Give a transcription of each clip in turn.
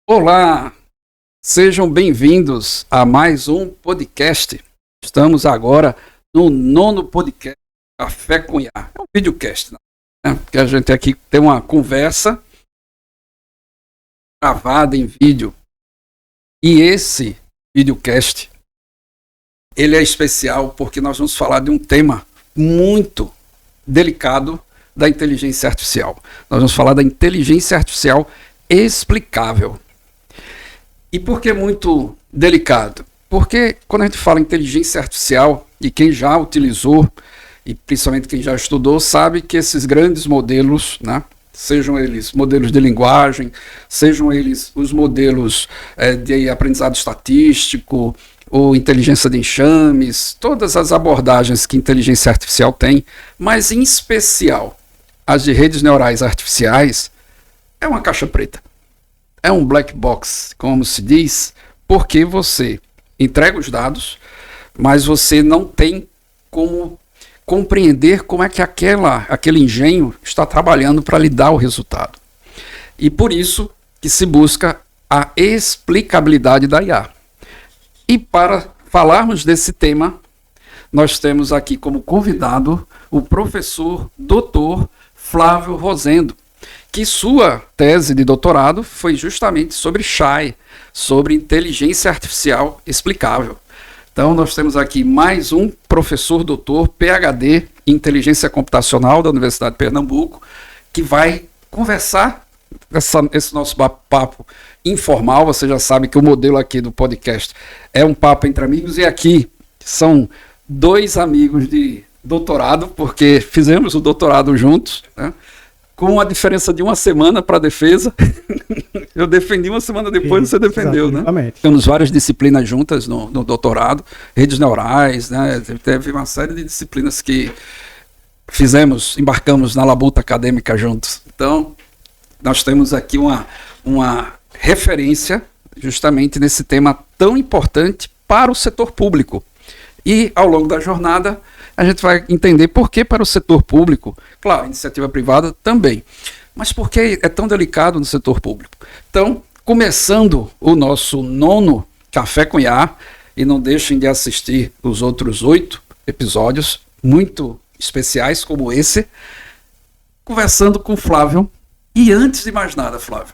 Olá, sejam bem-vindos a mais um podcast. Estamos agora no 9º podcast Café com IA. É um videocast, né? Porque a gente aqui tem uma conversa gravada em vídeo. E esse videocast, ele é especial porque nós vamos falar de um tema muito delicado da inteligência artificial. Nós vamos falar da inteligência artificial explicável. E por que muito delicado? Porque quando a gente fala em inteligência artificial, e quem já utilizou, e principalmente quem já estudou, sabe que esses grandes modelos, né, sejam eles modelos de linguagem, sejam eles os modelos de aprendizado estatístico, ou inteligência de enxames, todas as abordagens que inteligência artificial tem, mas em especial as de redes neurais artificiais, é uma caixa preta. É um black box, como se diz, porque você entrega os dados, mas você não tem como compreender como é que aquele engenho está trabalhando para lhe dar o resultado. E por isso que se busca a explicabilidade da IA. E para falarmos desse tema, nós temos aqui como convidado o professor Dr. Flávio Rosendo, que sua tese de doutorado foi justamente sobre SHAI, sobre inteligência artificial explicável. Então nós temos aqui mais um professor doutor, PhD em inteligência computacional da Universidade de Pernambuco, que vai conversar esse nosso papo informal. Você já sabe que o modelo aqui do podcast é um papo entre amigos, e aqui são dois amigos de doutorado, porque fizemos o doutorado juntos, né? Com a diferença de uma semana para a defesa. Eu defendi uma semana depois, você defendeu, exatamente, né? Temos várias disciplinas juntas no doutorado, redes neurais, né? Teve uma série de disciplinas que embarcamos na labuta acadêmica juntos. Então, nós temos aqui uma referência justamente nesse tema tão importante para o setor público. E, ao longo da jornada, a gente vai entender por que para o setor público, claro, iniciativa privada também, mas por que é tão delicado no setor público. Então, começando o nosso 9º Café com IA, e não deixem de assistir os outros 8 episódios, muito especiais como esse, conversando com o Flávio. E antes de mais nada, Flávio,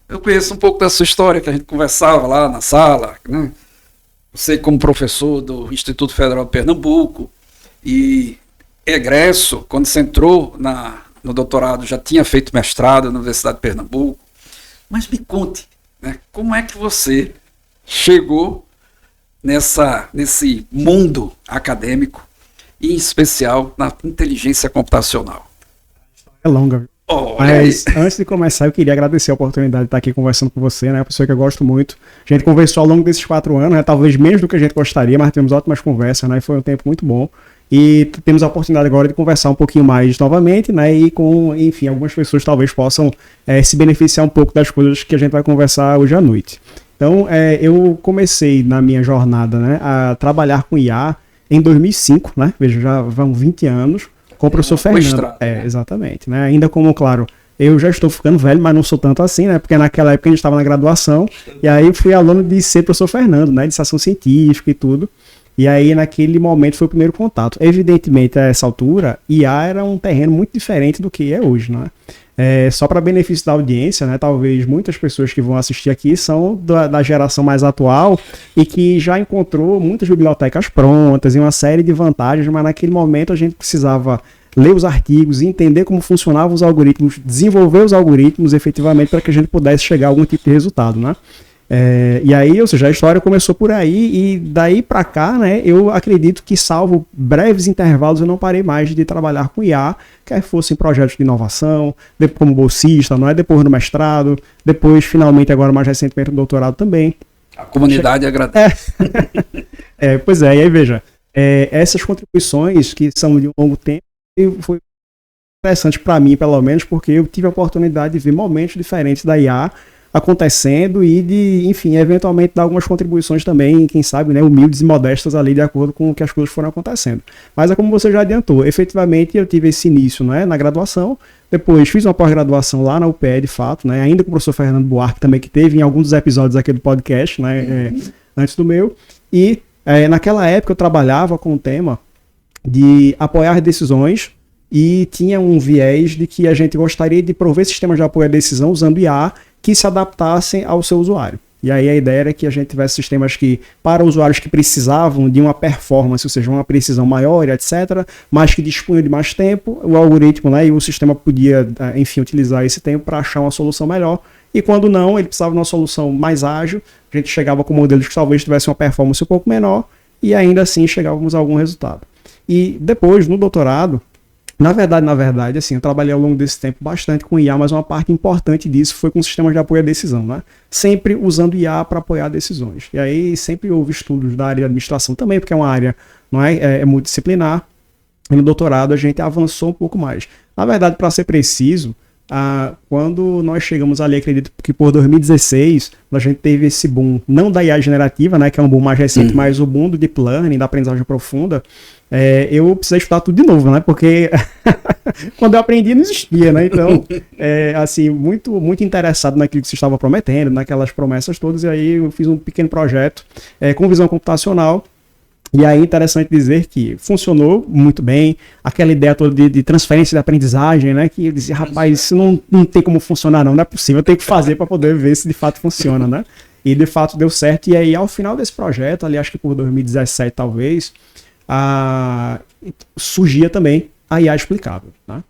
eu conheço um pouco da sua história, que a gente conversava lá na sala, né? Você como professor do Instituto Federal de Pernambuco e egresso, quando você entrou no doutorado, já tinha feito mestrado na Universidade de Pernambuco. Mas me conte, né, como é que você chegou nesse mundo acadêmico, e em especial na inteligência computacional? É longa. Mas antes de começar, eu queria agradecer a oportunidade de estar aqui conversando com você, né? Uma pessoa que eu gosto muito. A gente conversou ao longo desses 4 anos, né? Talvez menos do que a gente gostaria, mas tivemos ótimas conversas, né? E foi um tempo muito bom. E temos a oportunidade agora de conversar um pouquinho mais novamente, né? E com, enfim, algumas pessoas talvez possam se beneficiar um pouco das coisas que a gente vai conversar hoje à noite. Então, eu comecei na minha jornada, né, a trabalhar com IA em 2005, né? Veja, já vão 20 anos. Com o professor Fernando. Exatamente. Né? Ainda como, claro, eu já estou ficando velho, mas não sou tanto assim, né? Porque naquela época a gente estava na graduação, e aí eu fui aluno de ser professor Fernando, né? De iniciação científica e tudo. E aí, naquele momento, foi o primeiro contato. Evidentemente, a essa altura, IA era um terreno muito diferente do que é hoje, né? Só para benefício da audiência, né? Talvez muitas pessoas que vão assistir aqui são da geração mais atual e que já encontrou muitas bibliotecas prontas e uma série de vantagens, mas naquele momento a gente precisava ler os artigos, entender como funcionavam os algoritmos, desenvolver os algoritmos efetivamente para que a gente pudesse chegar a algum tipo de resultado, né? E aí, ou seja, a história começou por aí, e daí para cá, né, eu acredito que, salvo breves intervalos, eu não parei mais de trabalhar com IA, quer fosse em projetos de inovação, depois como bolsista, não é? Depois no mestrado, depois, finalmente, agora mais recentemente, no doutorado também. A comunidade agradece. Pois é, e aí veja, essas contribuições que são de um longo tempo, foi interessante para mim, pelo menos, porque eu tive a oportunidade de ver momentos diferentes da IA, acontecendo e de, enfim, eventualmente dar algumas contribuições também, quem sabe, né, humildes e modestas ali de acordo com o que as coisas foram acontecendo. Mas é como você já adiantou, efetivamente eu tive esse início, né, na graduação, depois fiz uma pós-graduação lá na UPE, de fato, né, ainda com o professor Fernando Buarque também, que teve em alguns dos episódios aqui do podcast, né, antes do meu, e naquela época eu trabalhava com o tema de apoiar decisões e tinha um viés de que a gente gostaria de prover sistemas de apoio à decisão usando IA que se adaptassem ao seu usuário. E aí a ideia era que a gente tivesse sistemas que, para usuários que precisavam de uma performance, ou seja, uma precisão maior, etc., mas que dispunham de mais tempo, o algoritmo, né, e o sistema podia, enfim, utilizar esse tempo para achar uma solução melhor. E quando não, ele precisava de uma solução mais ágil, a gente chegava com modelos que talvez tivessem uma performance um pouco menor, e ainda assim chegávamos a algum resultado. E depois, no doutorado, na verdade, assim, eu trabalhei ao longo desse tempo bastante com IA, mas uma parte importante disso foi com sistemas de apoio à decisão, né? Sempre usando IA para apoiar decisões. E aí sempre houve estudos da área de administração também, porque é uma área, não é multidisciplinar. E no doutorado a gente avançou um pouco mais. Na verdade, para ser preciso, quando nós chegamos ali, acredito que por 2016, a gente teve esse boom, não da IA generativa, né, que é um boom mais recente, mas o boom do deep learning, da aprendizagem profunda. Eu precisei estudar tudo de novo, né? Porque quando eu aprendi não existia, né? Então, assim, muito, muito interessado naquilo que se estava prometendo, naquelas promessas todas, e aí eu fiz um pequeno projeto com visão computacional. E aí é interessante dizer que funcionou muito bem, aquela ideia toda de transferência de aprendizagem, né? Que eu dizia, rapaz, isso não tem como funcionar não é possível, eu tenho que fazer para poder ver se de fato funciona, né? E de fato deu certo, e aí ao final desse projeto, ali acho que por 2017 talvez, surgia também a IA explicável, né?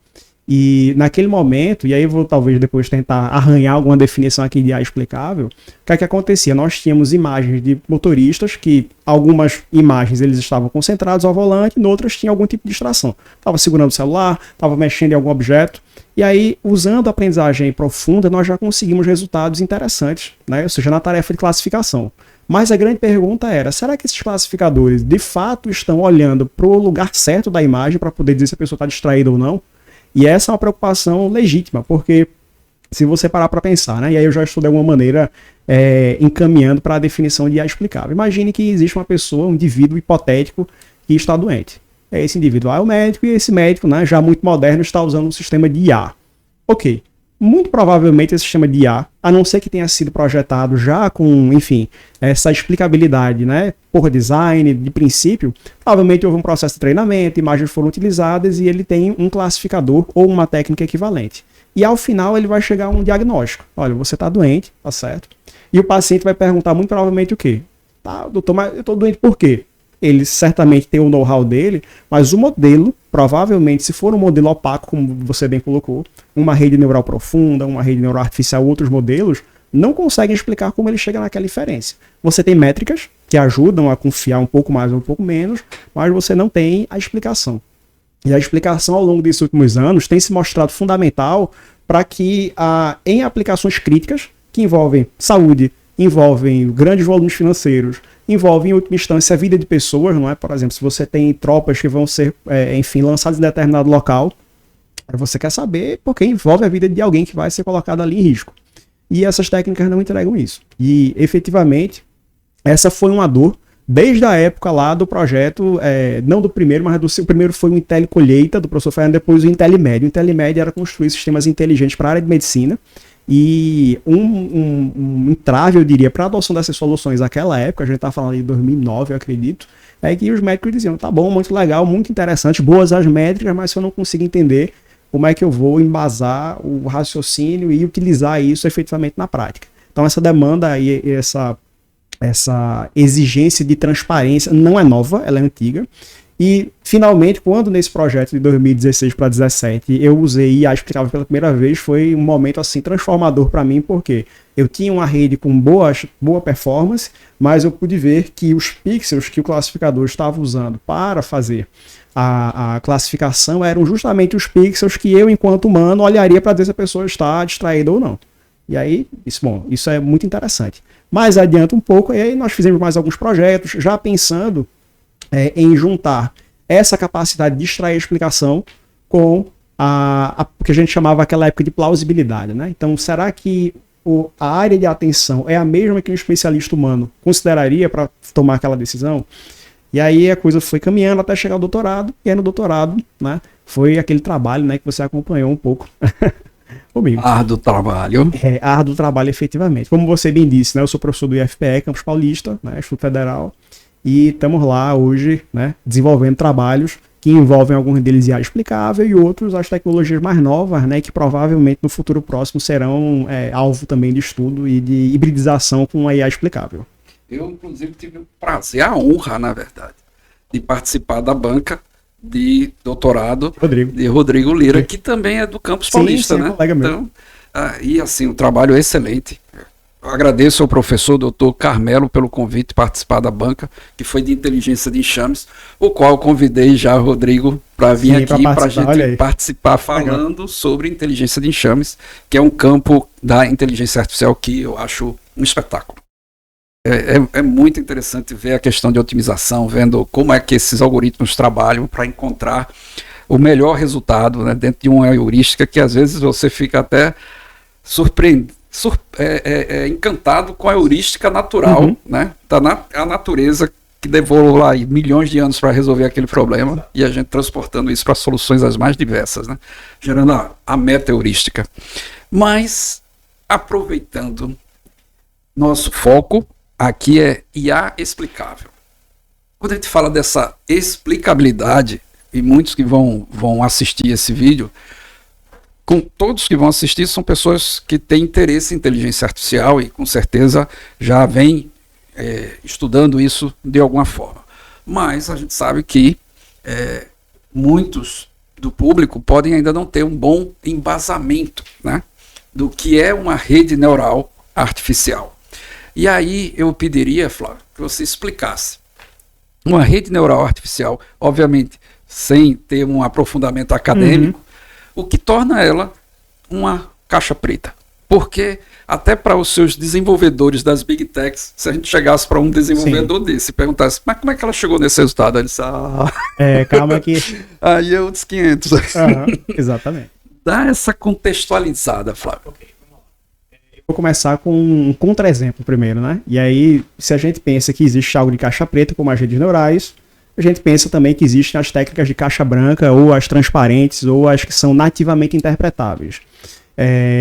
E naquele momento, e aí eu vou talvez depois tentar arranhar alguma definição aqui de IA explicável, o que é que acontecia? Nós tínhamos imagens de motoristas que algumas imagens eles estavam concentrados ao volante, e outras tinham algum tipo de distração. Estava segurando o celular, estava mexendo em algum objeto, e aí usando a aprendizagem profunda nós já conseguimos resultados interessantes, né? Ou seja, na tarefa de classificação. Mas a grande pergunta era, será que esses classificadores de fato estão olhando para o lugar certo da imagem para poder dizer se a pessoa está distraída ou não? E essa é uma preocupação legítima, porque se você parar para pensar, né, e aí eu já estou de alguma maneira encaminhando para a definição de IA explicável. Imagine que existe uma pessoa, um indivíduo hipotético que está doente. Esse indivíduo é o médico e esse médico, né, já muito moderno, está usando um sistema de IA. Ok. Muito provavelmente esse sistema de IA, a não ser que tenha sido projetado já com, enfim, essa explicabilidade, né, por design, de princípio, provavelmente houve um processo de treinamento, imagens foram utilizadas e ele tem um classificador ou uma técnica equivalente. E ao final ele vai chegar a um diagnóstico. Olha, você está doente, tá certo? E o paciente vai perguntar muito provavelmente o quê? Tá, doutor, mas eu estou doente por quê? Ele certamente tem o know-how dele, mas o modelo, provavelmente, se for um modelo opaco, como você bem colocou, uma rede neural profunda, uma rede neural artificial, outros modelos, não conseguem explicar como ele chega naquela inferência. Você tem métricas que ajudam a confiar um pouco mais ou um pouco menos, mas você não tem a explicação. E a explicação ao longo desses últimos anos tem se mostrado fundamental para que, em aplicações críticas, que envolvem saúde, envolvem grandes volumes financeiros, envolve, em última instância, a vida de pessoas, não é? Por exemplo, se você tem tropas que vão ser, enfim, lançadas em determinado local, você quer saber porque envolve a vida de alguém que vai ser colocado ali em risco. E essas técnicas não entregam isso. E, efetivamente, essa foi uma dor desde a época lá do projeto, não do primeiro, mas o primeiro foi o IntelliColheita, do professor Fernando, depois o IntelliMed. O IntelliMed era construir sistemas inteligentes para a área de medicina. E um entrave, eu diria, para a adoção dessas soluções naquela época, a gente está falando de 2009, eu acredito, é que os médicos diziam, tá bom, muito legal, muito interessante, boas as métricas, mas se eu não consigo entender como é que eu vou embasar o raciocínio e utilizar isso efetivamente na prática. Então essa demanda e essa exigência de transparência não é nova, ela é antiga. E, finalmente, quando nesse projeto de 2016 para 2017 eu usei IA explicável pela primeira vez, foi um momento assim transformador para mim, porque eu tinha uma rede com boa performance, mas eu pude ver que os pixels que o classificador estava usando para fazer a classificação eram justamente os pixels que eu, enquanto humano, olharia para dizer se a pessoa está distraída ou não. E aí, isso é muito interessante. Mais adiante um pouco, e aí nós fizemos mais alguns projetos, já pensando em juntar essa capacidade de extrair a explicação com o que a gente chamava naquela época de plausibilidade, né? Então, será que a área de atenção é a mesma que um especialista humano consideraria para tomar aquela decisão? E aí a coisa foi caminhando até chegar ao doutorado, e aí no doutorado, né, foi aquele trabalho, né, que você acompanhou um pouco comigo. Árduo trabalho. Árduo trabalho, efetivamente. Como você bem disse, né, eu sou professor do IFPE, Campus Paulista, né, Instituto Federal, e estamos lá hoje, né, desenvolvendo trabalhos que envolvem alguns deles IA explicável e outros as tecnologias mais novas, né, que provavelmente no futuro próximo serão alvo também de estudo e de hibridização com a IA explicável. Eu, inclusive, tive o prazer, a honra, na verdade, de participar da banca de doutorado de Rodrigo Lira, que também é do Campus Paulista, né? Colega meu. Então, e assim, o trabalho é excelente. Eu agradeço ao professor Dr. Carmelo pelo convite de participar da banca, que foi de inteligência de enxames, o qual eu convidei já o Rodrigo para vir aqui para a gente participar falando sobre inteligência de enxames, que é um campo da inteligência artificial que eu acho um espetáculo. É muito interessante ver a questão de otimização, vendo como é que esses algoritmos trabalham para encontrar o melhor resultado, né, dentro de uma heurística que às vezes você fica até encantado com a heurística natural, né, a natureza que levou lá milhões de anos para resolver aquele problema e a gente transportando isso para soluções as mais diversas, né, gerando a meta-heurística. Mas, aproveitando nosso foco, aqui é IA explicável. Quando a gente fala dessa explicabilidade, e muitos que vão assistir esse vídeo, com todos que vão assistir são pessoas que têm interesse em inteligência artificial e com certeza já vêm estudando isso de alguma forma. Mas a gente sabe que muitos do público podem ainda não ter um bom embasamento, né, do que é uma rede neural artificial. E aí eu pediria, Flávio, que você explicasse. Uma rede neural artificial, obviamente, sem ter um aprofundamento acadêmico, o que torna ela uma caixa preta. Porque até para os seus desenvolvedores das Big Techs, se a gente chegasse para um desenvolvedor desse e perguntasse, mas como é que ela chegou nesse resultado? Ele disse, calma aqui. Aí é outros 500. Exatamente. Dá essa contextualizada, Flávio. Vou começar com um contra-exemplo primeiro, né? E aí, se a gente pensa que existe algo de caixa preta, como as redes neurais, a gente pensa também que existem as técnicas de caixa branca, ou as transparentes, ou as que são nativamente interpretáveis.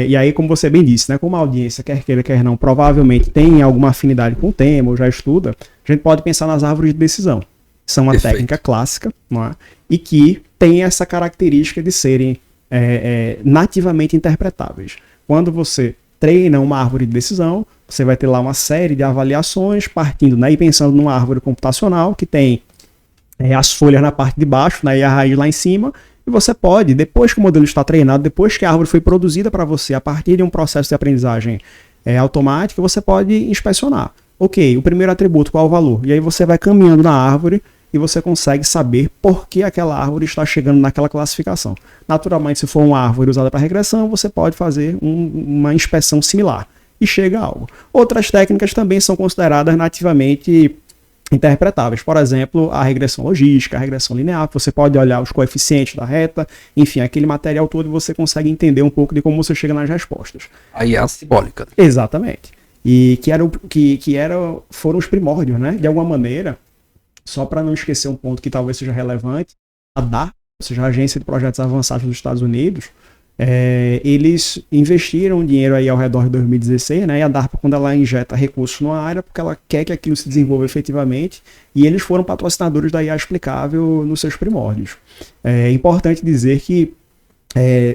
E aí, como você bem disse, né? Como a audiência, quer queira, quer não, provavelmente tem alguma afinidade com o tema, ou já estuda, a gente pode pensar nas árvores de decisão. São uma técnica clássica, não é? E que tem essa característica de serem nativamente interpretáveis. Quando você treina uma árvore de decisão, você vai ter lá uma série de avaliações partindo, né, e pensando numa árvore computacional que tem as folhas na parte de baixo, né, e a raiz lá em cima, e você pode, depois que o modelo está treinado, depois que a árvore foi produzida para você a partir de um processo de aprendizagem automática, você pode inspecionar. Ok, o primeiro atributo, qual é o valor? E aí você vai caminhando na árvore e você consegue saber por que aquela árvore está chegando naquela classificação. Naturalmente, se for uma árvore usada para regressão, você pode fazer uma inspeção similar e chega a algo. Outras técnicas também são consideradas nativamente interpretáveis. Por exemplo, a regressão logística, a regressão linear, você pode olhar os coeficientes da reta, enfim, aquele material todo e você consegue entender um pouco de como você chega nas respostas. Aí é a simbólica. Exatamente. E foram os primórdios, né? De alguma maneira, só para não esquecer um ponto que talvez seja relevante, a DARPA, ou seja, a Agência de Projetos Avançados dos Estados Unidos, eles investiram dinheiro aí ao redor de 2016, né? E a DARPA, quando ela injeta recursos numa área, porque ela quer que aquilo se desenvolva efetivamente, e eles foram patrocinadores da IA explicável nos seus primórdios. É importante dizer que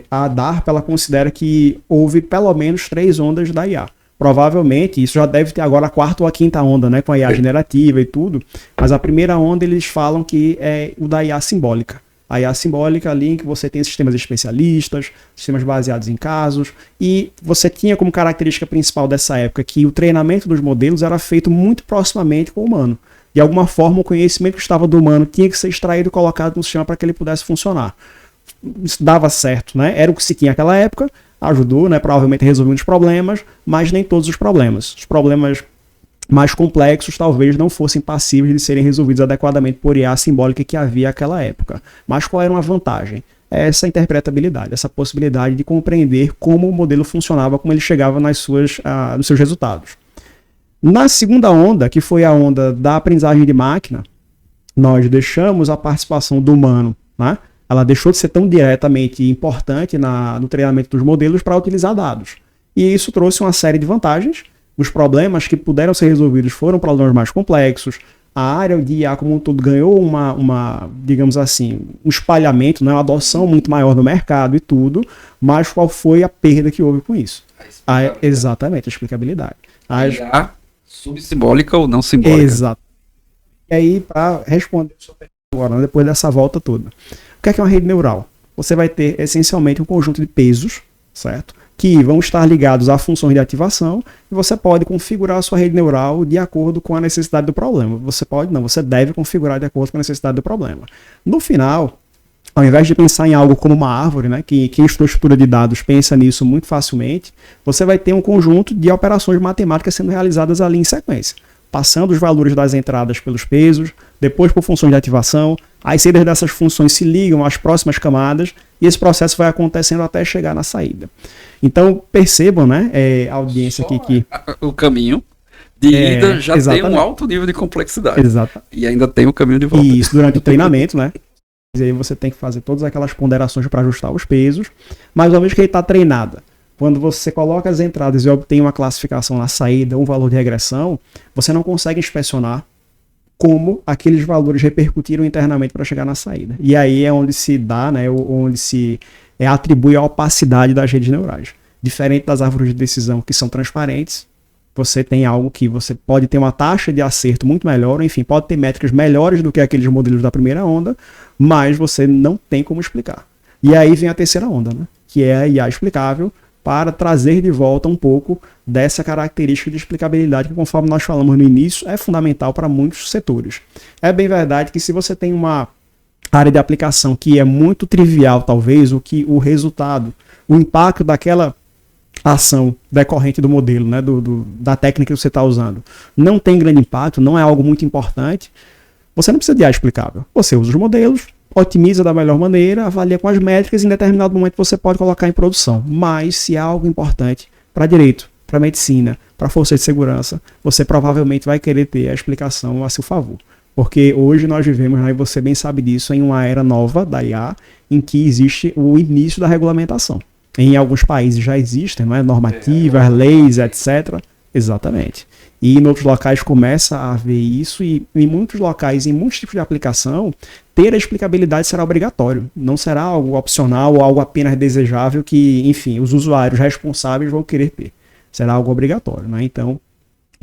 a DARPA ela considera que houve pelo menos 3 ondas da IA. Provavelmente, isso já deve ter agora a 4ª ou a 5ª onda, né, com a IA generativa e tudo, mas a primeira onda eles falam que é o da IA simbólica. A IA simbólica ali em que você tem sistemas especialistas, sistemas baseados em casos, e você tinha como característica principal dessa época que o treinamento dos modelos era feito muito proximamente com o humano. De alguma forma, o conhecimento que estava do humano tinha que ser extraído e colocado no sistema para que ele pudesse funcionar. Isso dava certo, né? Era o que se tinha naquela época, ajudou, né, provavelmente a resolver uns problemas, mas nem todos os problemas. Os problemas mais complexos talvez não fossem passíveis de serem resolvidos adequadamente por IA simbólica que havia naquela época. Mas qual era uma vantagem? é essa interpretabilidade, essa possibilidade de compreender como o modelo funcionava, como ele chegava nos seus resultados. Na segunda onda, que foi a onda da aprendizagem de máquina, nós deixamos a participação do humano, né? Ela deixou de ser tão diretamente importante no treinamento dos modelos para utilizar dados. E isso trouxe uma série de vantagens. Os problemas que puderam ser resolvidos foram problemas mais complexos. A área de IA como um todo ganhou digamos assim, um espalhamento, né? Uma adoção muito maior no mercado e tudo. Mas qual foi a perda que houve com isso? Exatamente, a explicabilidade. IA subsimbólica ou não simbólica? Exato. E aí, para responder a sua pergunta agora, depois dessa volta toda. O que é uma rede neural? Você vai ter, essencialmente, um conjunto de pesos, certo? Que vão estar ligados a funções de ativação e você pode configurar a sua rede neural de acordo com a necessidade do problema. Você deve configurar de acordo com a necessidade do problema. No final, ao invés de pensar em algo como uma árvore, né, que quem estuda estrutura de dados pensa nisso muito facilmente, você vai ter um conjunto de operações matemáticas sendo realizadas ali em sequência, passando os valores das entradas pelos pesos, depois por funções de ativação, as saídas dessas funções se ligam às próximas camadas e esse processo vai acontecendo até chegar na saída. Então percebam, né, a audiência aqui que o caminho de ida já tem um alto nível de complexidade. Exato. E ainda tem o caminho de volta. E isso durante o treinamento, né? E aí você tem que fazer todas aquelas ponderações para ajustar os pesos, mas uma vez que ele está treinada, quando você coloca as entradas e obtém uma classificação na saída, um valor de regressão, você não consegue inspecionar como aqueles valores repercutiram internamente para chegar na saída. E aí é onde se dá, né, onde se atribui a opacidade das redes neurais. Diferente das árvores de decisão que são transparentes, você tem algo que você pode ter uma taxa de acerto muito melhor, enfim, pode ter métricas melhores do que aqueles modelos da primeira onda, mas você não tem como explicar. E aí vem a terceira onda, né, que é a IA explicável, para trazer de volta um pouco dessa característica de explicabilidade que, conforme nós falamos no início, é fundamental para muitos setores. É bem verdade que se você tem uma área de aplicação que é muito trivial, talvez, o resultado, o impacto daquela ação decorrente do modelo, né, da técnica que você está usando, não tem grande impacto, não é algo muito importante, você não precisa de IA explicável. Você usa os modelos, otimiza da melhor maneira, avalia com as métricas e em determinado momento você pode colocar em produção. Mas se há algo importante para direito, para medicina, para força de segurança, você provavelmente vai querer ter a explicação a seu favor. Porque hoje nós vivemos, né, e você bem sabe disso, em uma era nova da IA, em que existe o início da regulamentação. Em alguns países já existem, não é, normativas, leis, etc. Exatamente. E em outros locais começa a haver isso, e em muitos locais, em muitos tipos de aplicação, ter a explicabilidade será obrigatório. Não será algo opcional ou algo apenas desejável que, enfim, os usuários responsáveis vão querer ter. Será algo obrigatório, né? Então,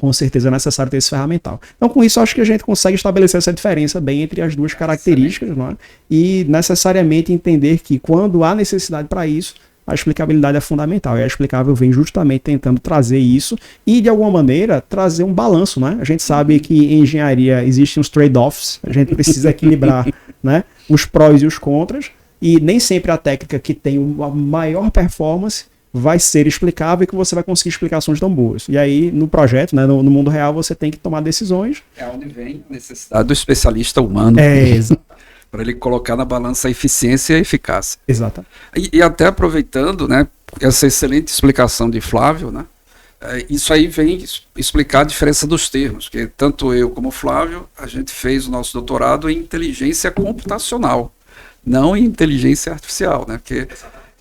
com certeza é necessário ter esse ferramental. Então, com isso, acho que a gente consegue estabelecer essa diferença bem entre as duas características, não é? E necessariamente entender que quando há necessidade para isso, a explicabilidade é fundamental, e a explicável vem justamente tentando trazer isso e, de alguma maneira, trazer um balanço, né? A gente sabe que em engenharia existem os trade-offs, a gente precisa equilibrar, né, os prós e os contras, e nem sempre a técnica que tem uma maior performance vai ser explicável e que você vai conseguir explicações tão boas. E aí, no projeto, né, no mundo real, você tem que tomar decisões. É onde vem a necessidade do especialista humano. Para ele colocar na balança a eficiência e a eficácia. Exato. E até aproveitando, né, essa excelente explicação de Flávio, né, isso aí vem explicar a diferença dos termos, que tanto eu como o Flávio, a gente fez o nosso doutorado em inteligência computacional, não em inteligência artificial, né, porque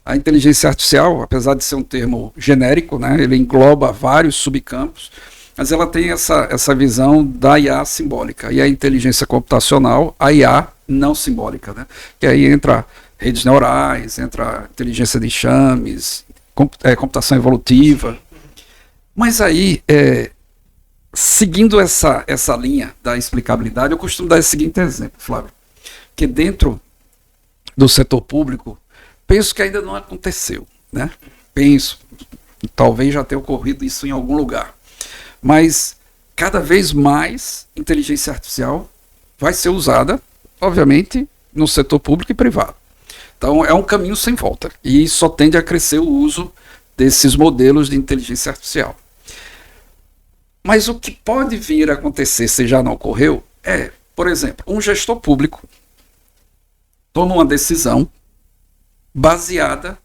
a inteligência artificial, apesar de ser um termo genérico, né, ele engloba vários subcampos, mas ela tem essa visão da IA simbólica, e a inteligência computacional, a IA não simbólica, né? Que aí entra redes neurais, entra inteligência de enxames, computação evolutiva. Mas aí, seguindo essa linha da explicabilidade, eu costumo dar esse seguinte exemplo, Flávio, que dentro do setor público, penso que ainda não aconteceu, né? Penso, talvez já tenha ocorrido isso em algum lugar, mas cada vez mais inteligência artificial vai ser usada, obviamente, no setor público e privado. Então, é um caminho sem volta. E só tende a crescer o uso desses modelos de inteligência artificial. Mas o que pode vir a acontecer, se já não ocorreu, é, por exemplo, um gestor público toma uma decisão baseada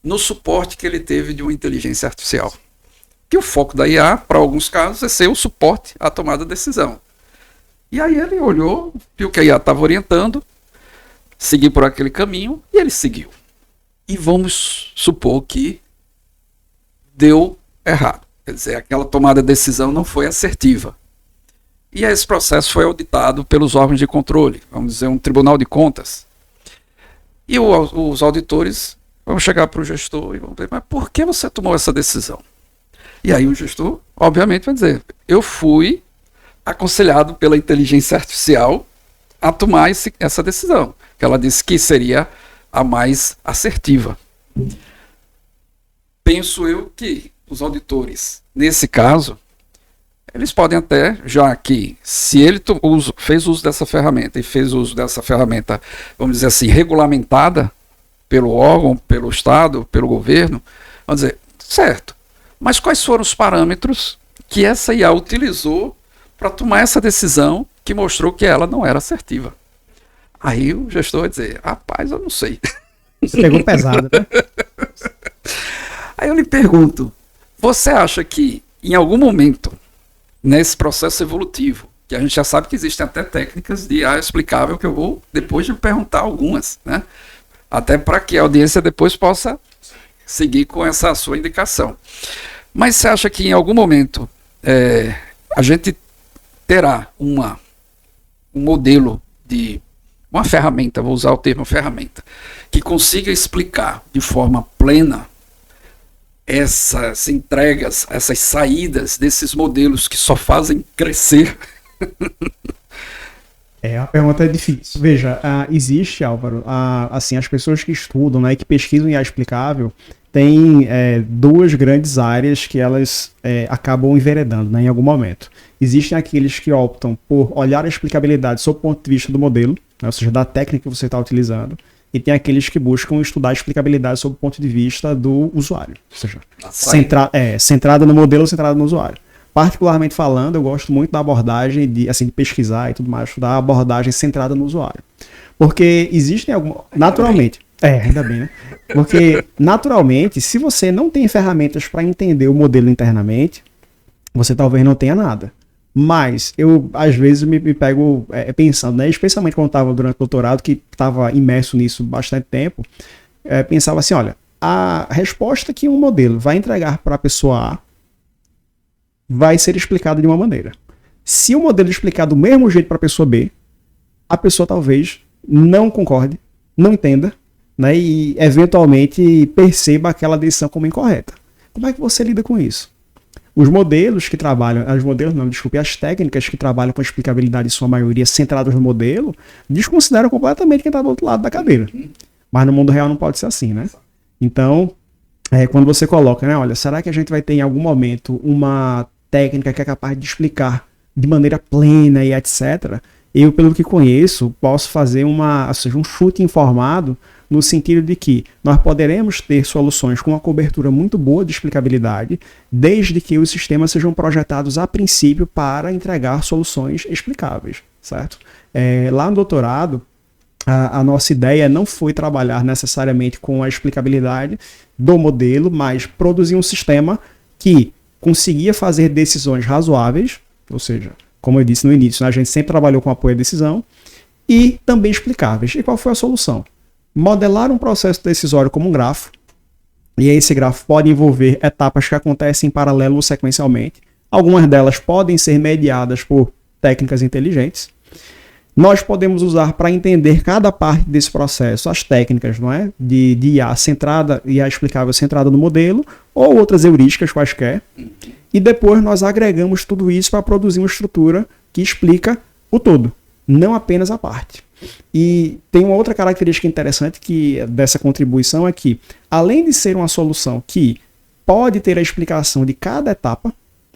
no suporte que ele teve de uma inteligência artificial. Que o foco da IA, para alguns casos, é ser o suporte à tomada de decisão. E aí ele olhou, viu que a IA estava orientando, seguir por aquele caminho, e ele seguiu. E vamos supor que deu errado. Quer dizer, aquela tomada de decisão não foi assertiva. E esse processo foi auditado pelos órgãos de controle, vamos dizer, um tribunal de contas. E os auditores vão chegar para o gestor e vão dizer, mas por que você tomou essa decisão? E aí o gestor, obviamente, vai dizer, eu fui aconselhado pela inteligência artificial a tomar essa decisão, que ela disse que seria a mais assertiva. Penso eu que os auditores, nesse caso, eles podem até, já que se ele fez uso dessa ferramenta e fez uso dessa ferramenta, vamos dizer assim, regulamentada pelo órgão, pelo Estado, pelo governo, vamos dizer, certo, mas quais foram os parâmetros que essa IA utilizou para tomar essa decisão que mostrou que ela não era assertiva? Aí o gestor vai dizer, rapaz, eu não sei. Você pegou pesado, né? Aí eu lhe pergunto, você acha que em algum momento, nesse processo evolutivo, que a gente já sabe que existem até técnicas de IA explicável, que eu vou depois de perguntar algumas, né? Até para que a audiência depois possa seguir com essa sua indicação. Mas você acha que em algum momento a gente terá um modelo de uma ferramenta, vou usar o termo ferramenta, que consiga explicar de forma plena essas entregas, essas saídas desses modelos que só fazem crescer? A pergunta é difícil. Veja, existe, Álvaro, assim, as pessoas que estudam, né, que pesquisam IA explicável, tem duas grandes áreas que elas acabam enveredando, né, em algum momento. Existem aqueles que optam por olhar a explicabilidade sob o ponto de vista do modelo, né, ou seja, da técnica que você está utilizando, e tem aqueles que buscam estudar a explicabilidade sob o ponto de vista do usuário, ou seja, centrada no modelo, centrada no usuário. Particularmente falando, eu gosto muito da abordagem de pesquisar e tudo mais, da abordagem centrada no usuário. Porque existem algumas... Naturalmente. Ainda bem, né? Porque, naturalmente, se você não tem ferramentas para entender o modelo internamente, você talvez não tenha nada. Mas eu, às vezes, me pego pensando, né? Especialmente quando eu estava durante o doutorado, que estava imerso nisso bastante tempo, pensava assim, olha, a resposta que um modelo vai entregar para a pessoa A vai ser explicada de uma maneira. Se o modelo explicar do mesmo jeito para a pessoa B, a pessoa talvez não concorde, não entenda, né, e eventualmente perceba aquela decisão como incorreta. Como é que você lida com isso? Os modelos que trabalham, as técnicas que trabalham com explicabilidade, em sua maioria centradas no modelo, desconsideram completamente quem está do outro lado da cadeira. Mas no mundo real não pode ser assim, né? Então, quando você coloca, né, olha, será que a gente vai ter em algum momento uma técnica que é capaz de explicar de maneira plena e etc., eu, pelo que conheço, posso fazer um chute informado no sentido de que nós poderemos ter soluções com uma cobertura muito boa de explicabilidade, desde que os sistemas sejam projetados a princípio para entregar soluções explicáveis, certo? Lá no doutorado, a nossa ideia não foi trabalhar necessariamente com a explicabilidade do modelo, mas produzir um sistema que conseguia fazer decisões razoáveis, ou seja, como eu disse no início, né, a gente sempre trabalhou com apoio à decisão, e também explicáveis. E qual foi a solução? Modelar um processo decisório como um grafo, e esse grafo pode envolver etapas que acontecem em paralelo ou sequencialmente. Algumas delas podem ser mediadas por técnicas inteligentes. Nós podemos usar para entender cada parte desse processo as técnicas, não é? de IA centrada, IA explicável centrada no modelo, ou outras heurísticas quaisquer. E depois nós agregamos tudo isso para produzir uma estrutura que explica o todo, não apenas a parte. E tem uma outra característica interessante dessa contribuição é que, além de ser uma solução que pode ter a explicação de cada etapa,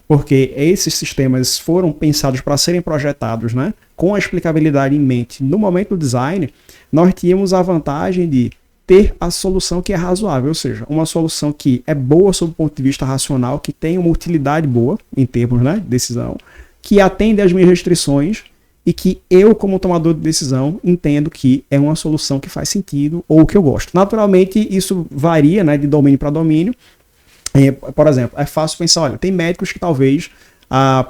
porque esses sistemas foram pensados para serem projetados, né, com a explicabilidade em mente no momento do design, nós tínhamos a vantagem de ter a solução que é razoável, ou seja, uma solução que é boa sob o ponto de vista racional, que tem uma utilidade boa em termos, né, de decisão, que atende às minhas restrições e que eu, como tomador de decisão, entendo que é uma solução que faz sentido ou que eu gosto. Naturalmente, isso varia, né, de domínio para domínio. Por exemplo, é fácil pensar, olha, tem médicos que talvez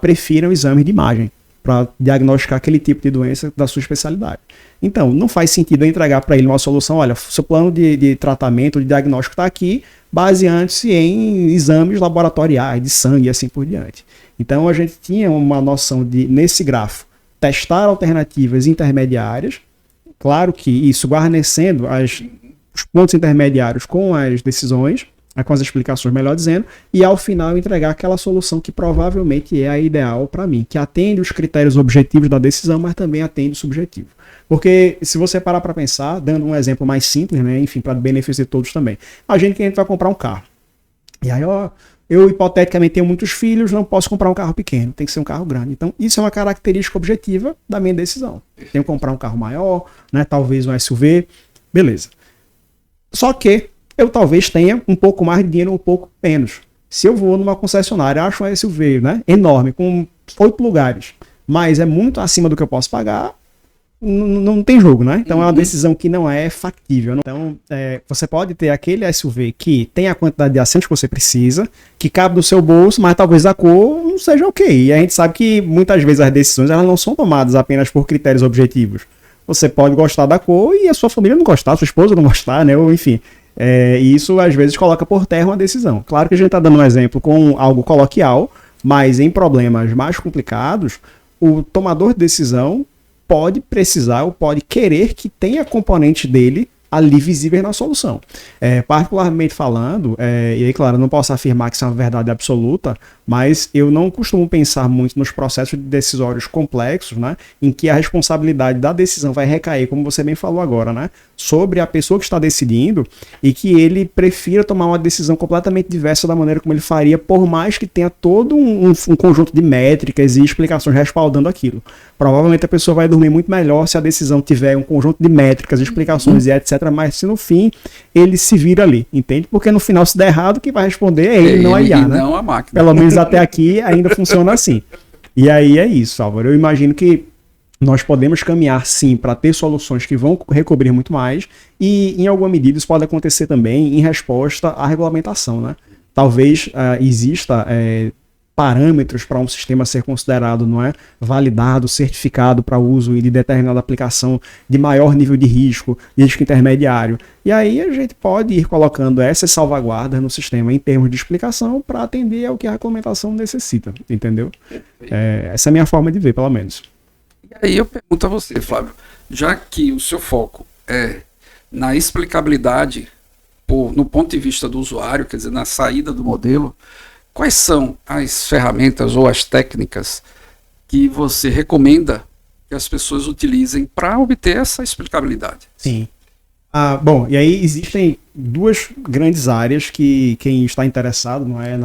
prefiram exames de imagem para diagnosticar aquele tipo de doença da sua especialidade. Então, não faz sentido eu entregar para ele uma solução, olha, seu plano de tratamento, de diagnóstico está aqui, baseando-se em exames laboratoriais, de sangue e assim por diante. Então, a gente tinha uma noção de, nesse grafo, testar alternativas intermediárias, claro que isso guarnecendo os pontos intermediários com as decisões, com as explicações, melhor dizendo, e ao final entregar aquela solução que provavelmente é a ideal para mim, que atende os critérios objetivos da decisão, mas também atende o subjetivo. Porque se você parar para pensar, dando um exemplo mais simples, né, enfim, para benefício de todos também, a gente vai comprar um carro. E aí, eu hipoteticamente tenho muitos filhos, não posso comprar um carro pequeno, tem que ser um carro grande. Então, isso é uma característica objetiva da minha decisão. Tenho que comprar um carro maior, né, talvez um SUV, beleza. Só que eu talvez tenha um pouco mais de dinheiro, um pouco menos. Se eu vou numa concessionária, acho um SUV, né, enorme, com 8 lugares, mas é muito acima do que eu posso pagar, não tem jogo, né? Então é uma decisão que não é factível. Então você pode ter aquele SUV que tem a quantidade de assentos que você precisa, que cabe no seu bolso, mas talvez a cor não seja ok. E a gente sabe que muitas vezes as decisões elas não são tomadas apenas por critérios objetivos. Você pode gostar da cor e a sua família não gostar, a sua esposa não gostar, né? Ou enfim. E isso às vezes coloca por terra uma decisão. Claro que a gente está dando um exemplo com algo coloquial, mas em problemas mais complicados, o tomador de decisão pode precisar ou pode querer que tenha componentes dele ali visíveis na solução. Particularmente falando, e aí, claro, não posso afirmar que isso é uma verdade absoluta, mas eu não costumo pensar muito nos processos decisórios complexos, né, em que a responsabilidade da decisão vai recair, como você bem falou agora, né, sobre a pessoa que está decidindo e que ele prefira tomar uma decisão completamente diversa da maneira como ele faria, por mais que tenha todo um conjunto de métricas e explicações respaldando aquilo. Provavelmente a pessoa vai dormir muito melhor se a decisão tiver um conjunto de métricas, explicações e etc, mas se no fim ele se vira ali, entende? Porque no final, se der errado, quem vai responder é ele, não a IA, né? Não a máquina. Pelo menos até aqui ainda funciona assim. E aí é isso, Álvaro. Eu imagino que nós podemos caminhar sim para ter soluções que vão recobrir muito mais e em alguma medida isso pode acontecer também em resposta à regulamentação, né? Talvez exista parâmetros para um sistema ser considerado, não é, validado, certificado para uso e de determinada aplicação de maior nível de risco intermediário. E aí a gente pode ir colocando essas salvaguardas no sistema em termos de explicação para atender ao que a regulamentação necessita, entendeu? Essa é a minha forma de ver, pelo menos. E aí eu pergunto a você, Flávio, já que o seu foco é na explicabilidade no ponto de vista do usuário, quer dizer, na saída do modelo, quais são as ferramentas ou as técnicas que você recomenda que as pessoas utilizem para obter essa explicabilidade? Sim. Bom, e aí existem duas grandes áreas que quem está interessado, não é,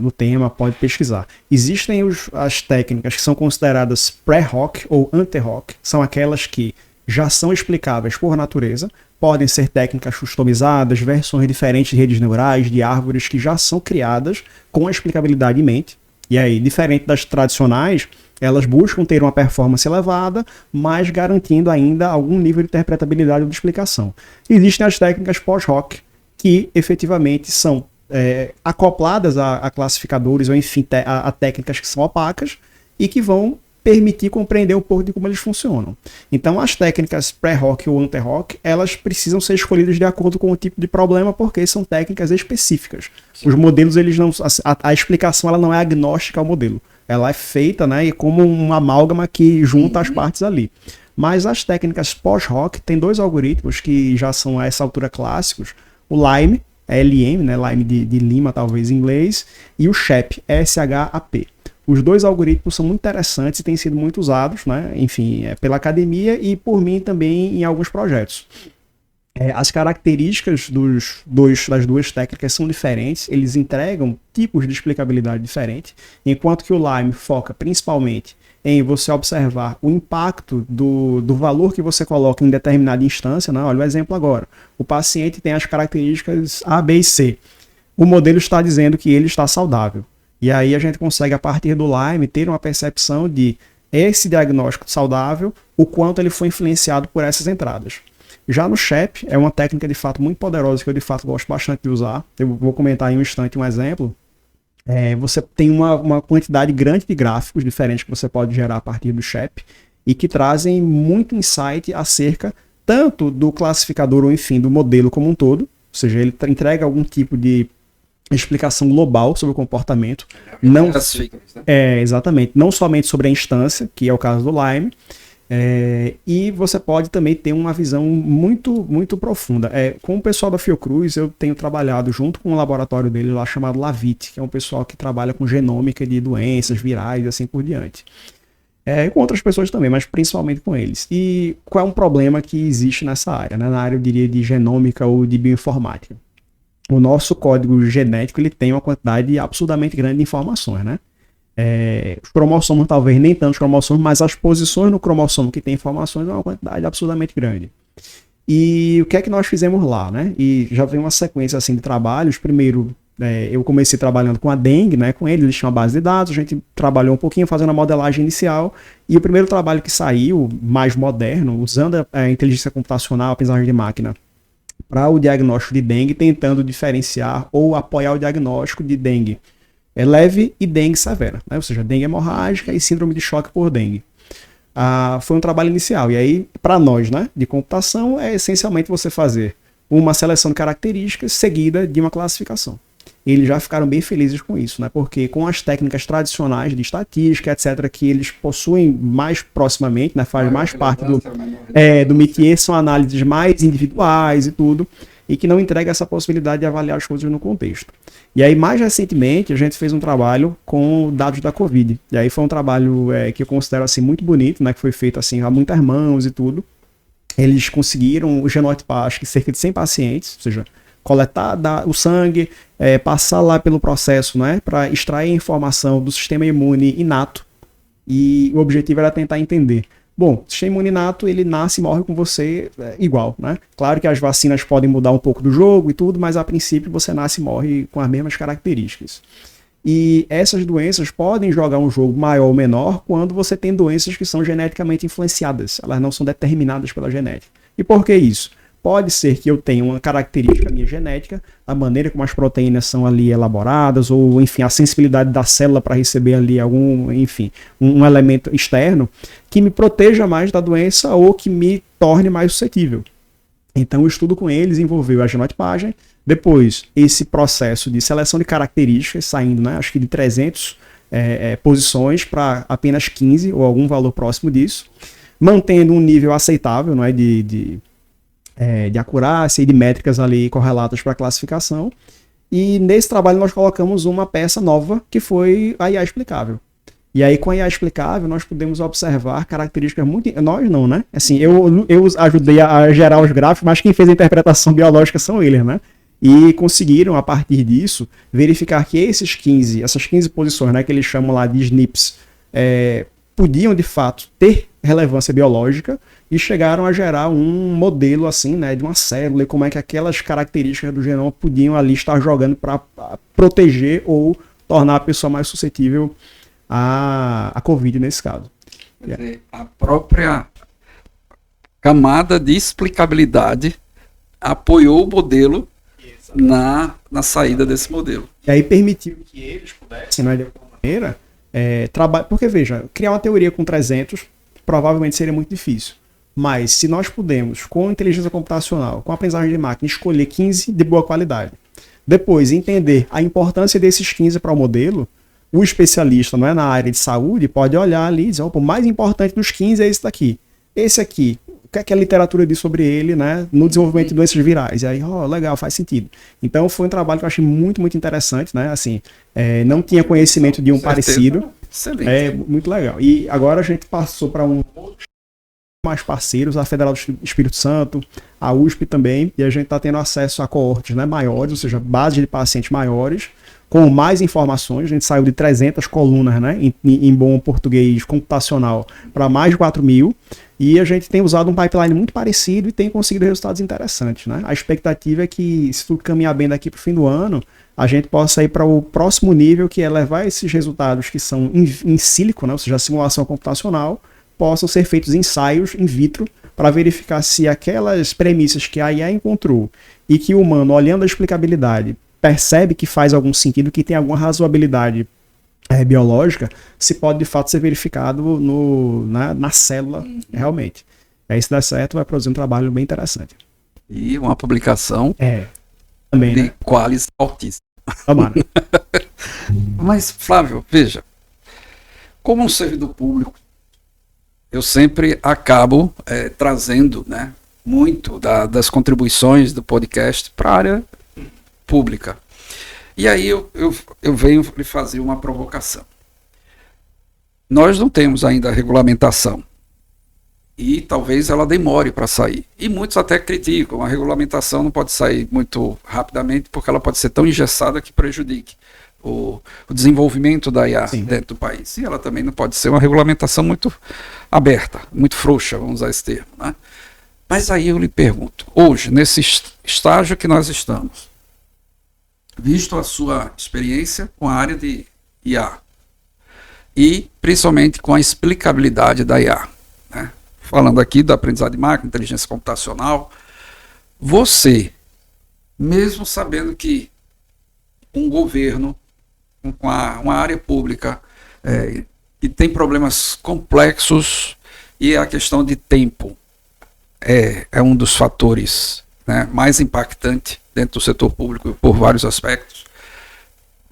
no tema pode pesquisar. Existem as técnicas que são consideradas pré-hoc ou ante-hoc, são aquelas que já são explicáveis por natureza, podem ser técnicas customizadas, versões diferentes de redes neurais, de árvores que já são criadas com a explicabilidade em mente. E aí, diferente das tradicionais, elas buscam ter uma performance elevada, mas garantindo ainda algum nível de interpretabilidade ou de explicação. Existem as técnicas post-hoc, que efetivamente são acopladas a classificadores ou enfim a técnicas que são opacas e que vão permitir compreender um pouco de como eles funcionam. Então, as técnicas pré-hoc ou ante-hoc, elas precisam ser escolhidas de acordo com o tipo de problema, porque são técnicas específicas. Sim. Os modelos, eles não, a explicação ela não é agnóstica ao modelo. Ela é feita, né, como uma amálgama que junta as partes ali. Mas as técnicas post-hoc tem dois algoritmos que já são a essa altura clássicos. O LIME, LM, né, LIME de Lima, talvez em inglês, e o SHAP, SHAP. Os dois algoritmos são muito interessantes e têm sido muito usados, né? Enfim, pela academia e por mim também em alguns projetos. As características das duas técnicas são diferentes, eles entregam tipos de explicabilidade diferentes, enquanto que o LIME foca principalmente em você observar o impacto do valor que você coloca em determinada instância, né? Olha o exemplo agora. O paciente tem as características A, B e C. O modelo está dizendo que ele está saudável. E aí a gente consegue, a partir do LIME, ter uma percepção de, esse diagnóstico saudável, o quanto ele foi influenciado por essas entradas. Já no SHAP, é uma técnica de fato muito poderosa que eu de fato gosto bastante de usar. Eu vou comentar em um instante um exemplo. Você tem uma quantidade grande de gráficos diferentes que você pode gerar a partir do SHAP e que trazem muito insight acerca tanto do classificador ou enfim do modelo como um todo, ou seja, ele entrega algum tipo de explicação global sobre o comportamento. Não, exatamente, não somente sobre a instância, que é o caso do Lime, e você pode também ter uma visão muito, muito profunda. Com o pessoal da Fiocruz, eu tenho trabalhado junto com um laboratório dele lá chamado Lavit, que é um pessoal que trabalha com genômica de doenças virais e assim por diante. Com outras pessoas também, mas principalmente com eles. E qual é um problema que existe nessa área, né? Na área, eu diria, de genômica ou de bioinformática? O nosso código genético ele tem uma quantidade absurdamente grande de informações, né? Os cromossomos, talvez nem tantos cromossomos, mas as posições no cromossomo que tem informações é uma quantidade absurdamente grande. E o que é que nós fizemos lá, né? E já vem uma sequência assim de trabalhos. Primeiro, eu comecei trabalhando com a dengue, né? Com eles tinham uma base de dados, a gente trabalhou um pouquinho fazendo a modelagem inicial, e o primeiro trabalho que saiu, mais moderno, usando a inteligência computacional, a aprendizagem de máquina, para o diagnóstico de dengue, tentando diferenciar ou apoiar o diagnóstico de dengue leve e dengue severa, né? Ou seja, dengue hemorrágica e síndrome de choque por dengue. Foi um trabalho inicial. E aí, para nós, né, de computação, é essencialmente você fazer uma seleção de características seguida de uma classificação. Eles já ficaram bem felizes com isso, né? Porque com as técnicas tradicionais de estatística, etc., que eles possuem mais proximamente, né? Faz mais parte do métier, são análises mais individuais e tudo, e que não entrega essa possibilidade de avaliar as coisas no contexto. E aí, mais recentemente, a gente fez um trabalho com dados da Covid. E aí foi um trabalho que eu considero assim, muito bonito, né? Que foi feito assim, a muitas mãos e tudo. Eles conseguiram genotipar, acho que cerca de 100 pacientes, ou seja, coletar o sangue, passar lá pelo processo, né, para extrair informação do sistema imune inato, e o objetivo era tentar entender. Bom, o sistema imune inato, ele nasce e morre com você igual, né? Claro que as vacinas podem mudar um pouco do jogo e tudo, mas a princípio você nasce e morre com as mesmas características. E essas doenças podem jogar um jogo maior ou menor quando você tem doenças que são geneticamente influenciadas, elas não são determinadas pela genética. E por que isso? Pode ser que eu tenha uma característica minha genética, a maneira como as proteínas são ali elaboradas, ou enfim, a sensibilidade da célula para receber ali algum, enfim, um elemento externo que me proteja mais da doença ou que me torne mais suscetível. Então o estudo com eles envolveu a genotipagem, depois esse processo de seleção de características, saindo, né, acho que de 300 posições para apenas 15 ou algum valor próximo disso, mantendo um nível aceitável, não é, de acurácia e de métricas ali correlatas para a classificação. E nesse trabalho nós colocamos uma peça nova que foi a IA explicável. E aí com a IA explicável nós podemos observar características muito... Nós não, né? Assim, eu ajudei a gerar os gráficos, mas quem fez a interpretação biológica são eles, né? E conseguiram, a partir disso, verificar que essas 15 posições, né, que eles chamam lá de SNPs, podiam de fato ter relevância biológica, e chegaram a gerar um modelo assim, né, de uma célula, e como é que aquelas características do genoma podiam ali estar jogando para proteger ou tornar a pessoa mais suscetível à Covid nesse caso. Quer dizer, a própria camada de explicabilidade apoiou o modelo na saída desse modelo. E aí permitiu que eles pudessem, né, de alguma maneira, trabalhar. Porque veja, criar uma teoria com 300 provavelmente seria muito difícil. Mas se nós pudermos, com inteligência computacional, com aprendizagem de máquina, escolher 15 de boa qualidade, depois entender a importância desses 15 para o modelo, o especialista, não é, na área de saúde pode olhar ali e dizer, opa, o mais importante dos 15 é esse daqui. Esse aqui, o que é que a literatura diz sobre ele, né, no desenvolvimento de doenças virais? E aí, legal, faz sentido. Então foi um trabalho que eu achei muito, muito interessante, né? Assim, não tinha conhecimento de um parecido. Excelente. Muito legal. E agora a gente passou para mais parceiros, a Federal do Espírito Santo, a USP também, e a gente está tendo acesso a coortes, né, maiores, ou seja, bases de pacientes maiores, com mais informações. A gente saiu de 300 colunas, né, em bom português computacional, para mais de 4.000, e a gente tem usado um pipeline muito parecido e tem conseguido resultados interessantes, né? A expectativa é que, se tudo caminhar bem daqui para o fim do ano, a gente possa ir para o próximo nível, que é levar esses resultados que são em sílico, né, ou seja, a simulação computacional, possam ser feitos ensaios in vitro para verificar se aquelas premissas que a IA encontrou e que o humano, olhando a explicabilidade, percebe que faz algum sentido, que tem alguma razoabilidade biológica, se pode de fato ser verificado na célula realmente. Aí se der certo, vai produzir um trabalho bem interessante. E uma publicação também, de né? qualis altíssima. Tomara. Mas, Flávio, veja, como um servidor público, eu sempre acabo trazendo, né, muito das contribuições do podcast para a área pública. E aí eu venho lhe fazer uma provocação. Nós não temos ainda a regulamentação. E talvez ela demore para sair. E muitos até criticam, a regulamentação não pode sair muito rapidamente, porque ela pode ser tão engessada que prejudique o desenvolvimento da IA dentro do país. E ela também não pode ser uma regulamentação muito aberta, muito frouxa, vamos usar esse termo, né? Mas aí eu lhe pergunto, hoje, nesse estágio que nós estamos, visto a sua experiência com a área de IA, e principalmente com a explicabilidade da IA, né? Falando aqui da aprendizado de máquina, inteligência computacional, você, mesmo sabendo que um governo, uma área pública, que tem problemas complexos e a questão de tempo é um dos fatores, né, mais impactante dentro do setor público por vários aspectos,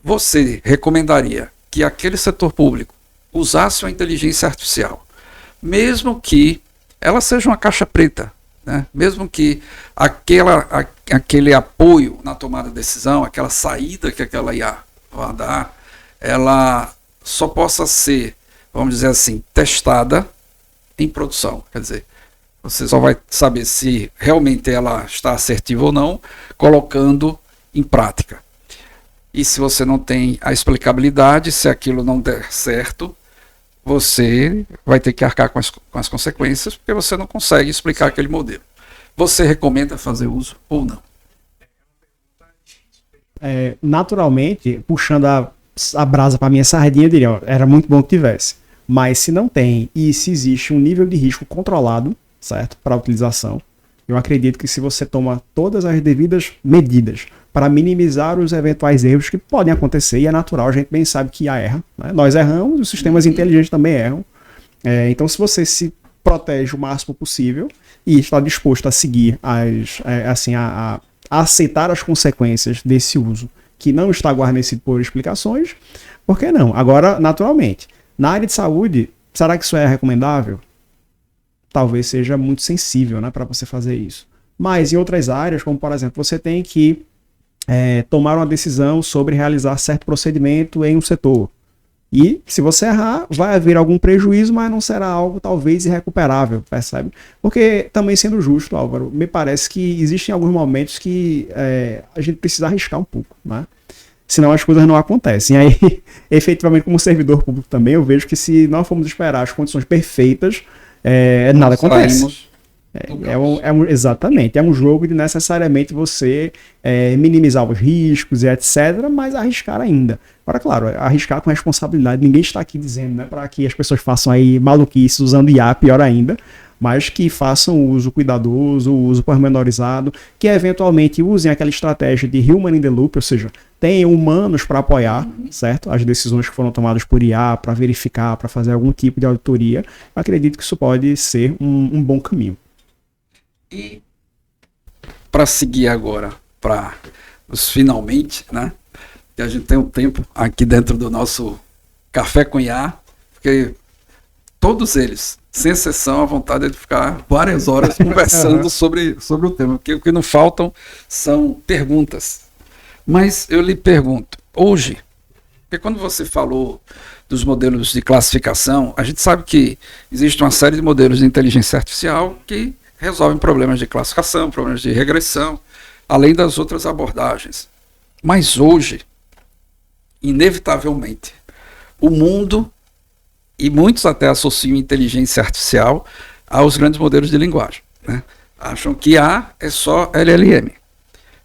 você recomendaria que aquele setor público usasse uma inteligência artificial, mesmo que ela seja uma caixa preta, né? Mesmo que aquele apoio na tomada de decisão, aquela saída que aquela IA vai dar, ela só possa ser, vamos dizer assim, testada em produção. Quer dizer, você só vai saber se realmente ela está assertiva ou não, colocando em prática. E se você não tem a explicabilidade, se aquilo não der certo, você vai ter que arcar com as consequências, porque você não consegue explicar aquele modelo. Você recomenda fazer uso ou não? Naturalmente, puxando a brasa para minha sardinha, eu diria, ó, era muito bom que tivesse. Mas se não tem, e se existe um nível de risco controlado, certo, para a utilização, eu acredito que se você toma todas as devidas medidas para minimizar os eventuais erros que podem acontecer, e é natural, a gente bem sabe que IA erra, né? Nós erramos, os sistemas inteligentes também erram. Então, se você se protege o máximo possível e está disposto a seguir a aceitar as consequências desse uso, que não está guarnecido por explicações, por que não? Agora, naturalmente, na área de saúde, será que isso é recomendável? Talvez seja muito sensível, né, para você fazer isso. Mas em outras áreas, como por exemplo, você tem que tomar uma decisão sobre realizar certo procedimento em um setor. E se você errar, vai haver algum prejuízo, mas não será algo talvez irrecuperável, percebe? Porque, também sendo justo, Álvaro, me parece que existem alguns momentos que a gente precisa arriscar um pouco, né? Senão as coisas não acontecem. E aí, efetivamente, como servidor público também, eu vejo que se não formos esperar as condições perfeitas, nada acontece. Exatamente, é um jogo de necessariamente você minimizar os riscos e etc, mas arriscar ainda. Agora, claro, arriscar com responsabilidade, ninguém está aqui dizendo, né, para que as pessoas façam aí maluquices usando IA, pior ainda, mas que façam o uso cuidadoso, o uso pormenorizado, que eventualmente usem aquela estratégia de human in the loop, ou seja, tenham humanos para apoiar, certo? As decisões que foram tomadas por IA, para verificar, para fazer algum tipo de auditoria. Eu acredito que isso pode ser um bom caminho. E para seguir agora para os finalmente, né? Que a gente tem um tempo aqui dentro do nosso Café com IA, porque todos eles, sem exceção, a vontade é de ficar várias horas conversando sobre o tema, porque o que não faltam são perguntas. Mas eu lhe pergunto, hoje, porque quando você falou dos modelos de classificação, a gente sabe que existe uma série de modelos de inteligência artificial que resolvem problemas de classificação, problemas de regressão, além das outras abordagens. Mas hoje, inevitavelmente, o mundo, e muitos até associam inteligência artificial aos grandes modelos de linguagem, né? Acham que A é só LLM,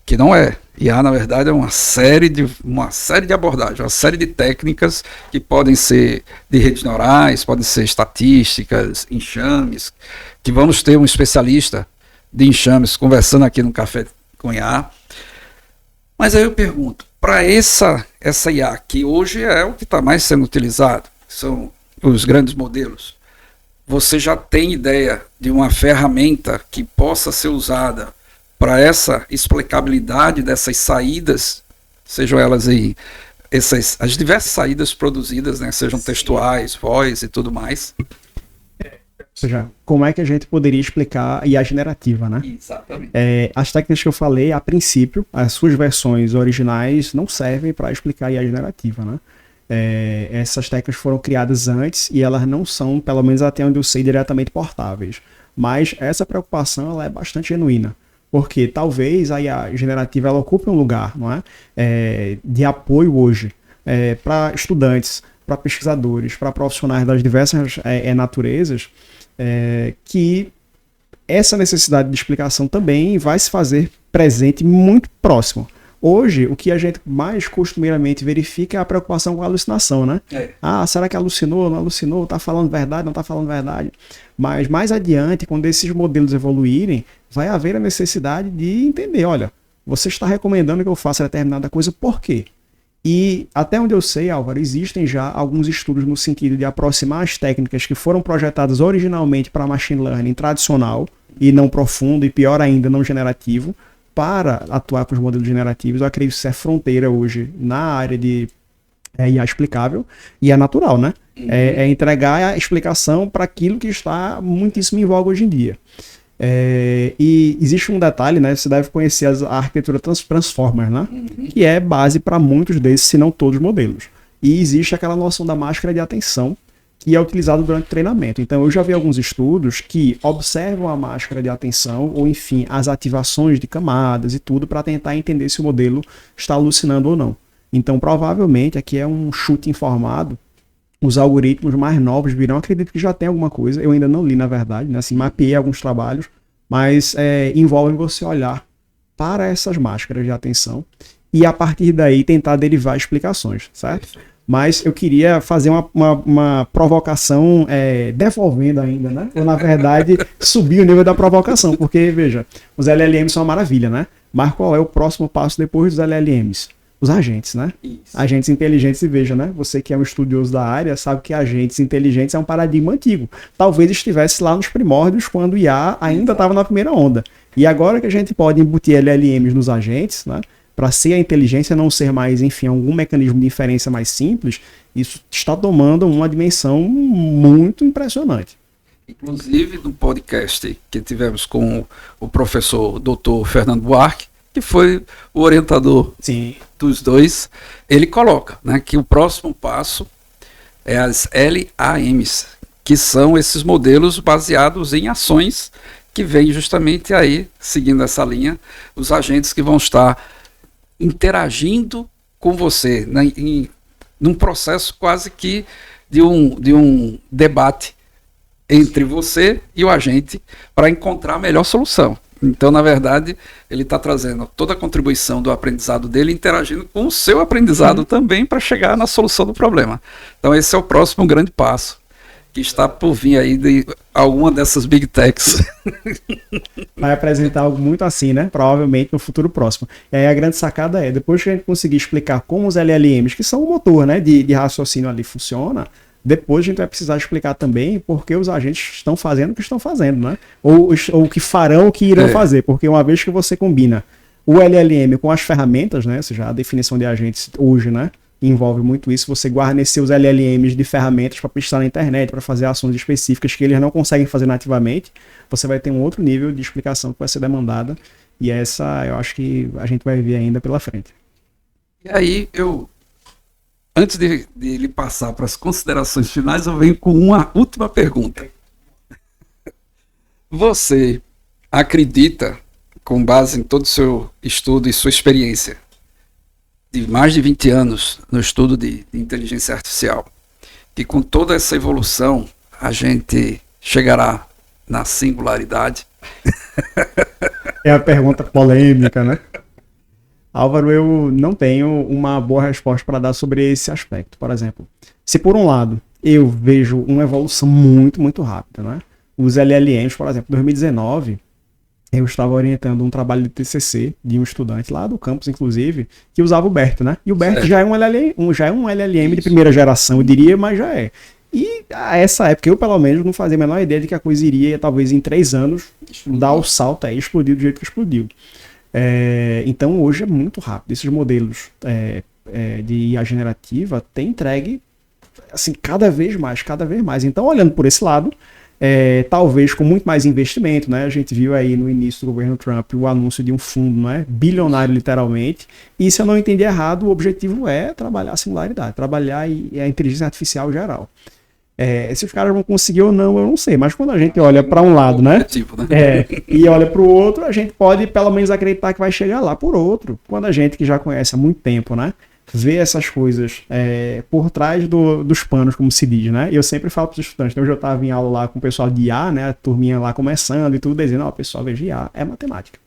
que não é. IA, na verdade, é uma série de abordagens, uma série de técnicas que podem ser de redes neurais, podem ser estatísticas, enxames, que vamos ter um especialista de enxames conversando aqui no Café com IA. Mas aí eu pergunto, para essa IA, que hoje é o que está mais sendo utilizado, são os grandes modelos, você já tem ideia de uma ferramenta que possa ser usada para essa explicabilidade dessas saídas, sejam elas aí, as diversas saídas produzidas, né, sejam textuais, voz e tudo mais? Ou seja, como é que a gente poderia explicar IA generativa, né? Exatamente. As técnicas que eu falei, a princípio, as suas versões originais não servem para explicar IA generativa, né? Essas técnicas foram criadas antes e elas não são, pelo menos até onde eu sei, diretamente portáveis. Mas essa preocupação ela é bastante genuína. Porque talvez a IA generativa ela ocupe um lugar, não é? De apoio hoje para estudantes, para pesquisadores, para profissionais das diversas naturezas, que essa necessidade de explicação também vai se fazer presente muito próximo. Hoje, o que a gente mais costumeiramente verifica é a preocupação com a alucinação, né? Será que alucinou, não alucinou, tá falando verdade, não tá falando verdade? Mas mais adiante, quando esses modelos evoluírem, vai haver a necessidade de entender, olha, você está recomendando que eu faça determinada coisa, por quê? E até onde eu sei, Álvaro, existem já alguns estudos no sentido de aproximar as técnicas que foram projetadas originalmente para machine learning tradicional, e não profundo, e pior ainda, não generativo, para atuar com os modelos generativos. Eu acredito que isso é fronteira hoje na área de IA explicável e é natural, né? É entregar a explicação para aquilo que está muitíssimo em voga hoje em dia. E existe um detalhe, né? Você deve conhecer a arquitetura Transformer, né? Que é base para muitos desses, se não todos os modelos. E existe aquela noção da máscara de atenção, que é utilizado durante o treinamento. Então, eu já vi alguns estudos que observam a máscara de atenção, ou enfim, as ativações de camadas e tudo, para tentar entender se o modelo está alucinando ou não. Então, provavelmente, aqui é um chute informado, os algoritmos mais novos virão, acredito que já tem alguma coisa, eu ainda não li, na verdade, né? Assim, mapeei alguns trabalhos, mas envolvem você olhar para essas máscaras de atenção e, a partir daí, tentar derivar explicações, certo? Mas eu queria fazer uma provocação devolvendo ainda, né? Ou, na verdade, subir o nível da provocação. Porque, veja, os LLMs são uma maravilha, né? Mas qual é o próximo passo depois dos LLMs? Os agentes, né? Isso. Agentes inteligentes, e veja, né? Você que é um estudioso da área sabe que agentes inteligentes é um paradigma antigo. Talvez estivesse lá nos primórdios, quando o IA ainda estava na primeira onda. E agora que a gente pode embutir LLMs nos agentes, né? Para ser a inteligência não ser mais, enfim, algum mecanismo de inferência mais simples, isso está tomando uma dimensão muito impressionante. Inclusive, no podcast que tivemos com o professor Dr. Fernando Buarque, que foi o orientador dos dois, ele coloca, né, que o próximo passo é as LAMs, que são esses modelos baseados em ações que vêm justamente aí, seguindo essa linha, os agentes que vão estar interagindo com você, né, num processo quase que de um debate entre você e o agente para encontrar a melhor solução. Então, na verdade, ele está trazendo toda a contribuição do aprendizado dele, interagindo com o seu aprendizado também para chegar na solução do problema. Então, esse é o próximo grande passo que está por vir aí de alguma dessas big techs. Vai apresentar algo muito assim, né? Provavelmente no futuro próximo. E aí a grande sacada depois que a gente conseguir explicar como os LLMs, que são o motor, né, de raciocínio ali, funciona, depois a gente vai precisar explicar também por que os agentes estão fazendo o que estão fazendo, né? Ou o que farão, o que irão fazer. Porque uma vez que você combina o LLM com as ferramentas, né? Ou seja, a definição de agentes hoje, né? Envolve muito isso, você guarnecer os LLMs de ferramentas para pesquisar na internet, para fazer ações específicas que eles não conseguem fazer nativamente, você vai ter um outro nível de explicação que vai ser demandada, e essa eu acho que a gente vai ver ainda pela frente. E aí, antes de lhe passar para as considerações finais, eu venho com uma última pergunta. Você acredita, com base em todo o seu estudo e sua experiência, de mais de 20 anos no estudo de inteligência artificial, que com toda essa evolução a gente chegará na singularidade? É a pergunta polêmica, né? Álvaro, eu não tenho uma boa resposta para dar sobre esse aspecto. Por exemplo, se por um lado eu vejo uma evolução muito, muito rápida, né? Os LLMs, por exemplo, em 2019, eu estava orientando um trabalho de TCC de um estudante lá do campus, inclusive, que usava o BERT, né? E o BERT já é um LLM de primeira geração, eu diria, mas já é. E a essa época eu, pelo menos, não fazia a menor ideia de que a coisa iria, talvez em 3 anos, dar o salto aí, explodir do jeito que explodiu. Então hoje é muito rápido. Esses modelos de IA generativa têm entregue assim, cada vez mais. Então, olhando por esse lado, talvez com muito mais investimento, né? A gente viu aí no início do governo Trump o anúncio de um fundo, né? Bilionário literalmente, e se eu não entendi errado, o objetivo é trabalhar a singularidade, trabalhar a inteligência artificial geral. Se os caras vão conseguir ou não, eu não sei, mas quando a gente olha para um lado, né? E olha para o outro, a gente pode pelo menos acreditar que vai chegar lá. Por outro, quando a gente que já conhece há muito tempo, né? Vê essas coisas por trás dos panos, como se diz, né? E eu sempre falo para os estudantes, hoje eu estava em aula lá com o pessoal de IA, né? A turminha lá começando e tudo, dizendo, pessoal, veja, IA é matemática.